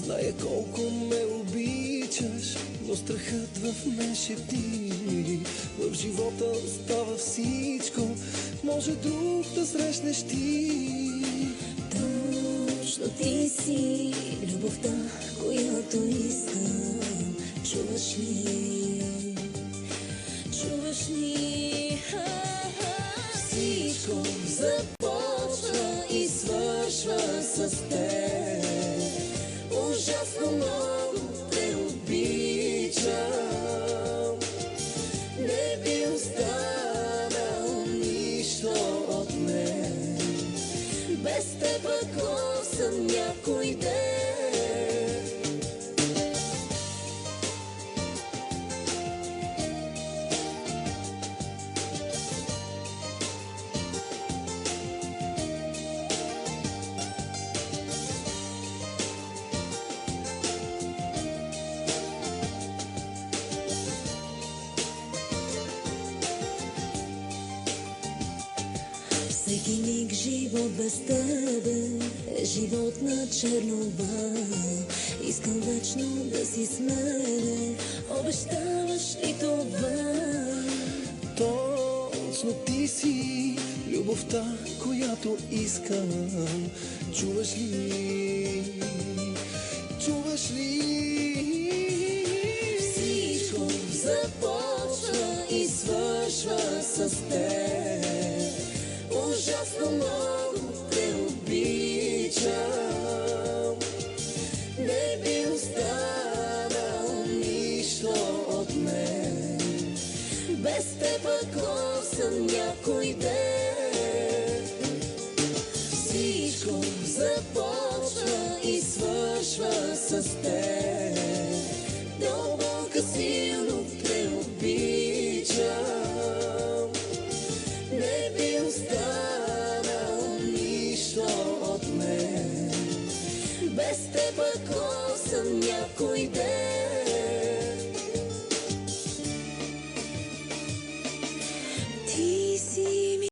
Зная колко ме обичаш, но страхът в мен шепти. В живота става всичко, може друг да срещнеш ти. Точно ти си любовта, която искам. Чуваш ли? Чуваш ли? Всичко започва и свършва с теб. Ужасно много те обичам. Не би останал нищо от мен. Без теб ако съм някой ден. Всеки миг живот без тебе е живот на чернова. Искам вечно да си с мене, обещаваш ли това? Точно ти си любовта, която искам. Чуваш ли? Чуваш ли? Всичко започва и свършва с теб. Ужасно много те обичам. Не би останал нищо от мен. Без теб ако съм някой ден. Всичко започва и свършва с теб.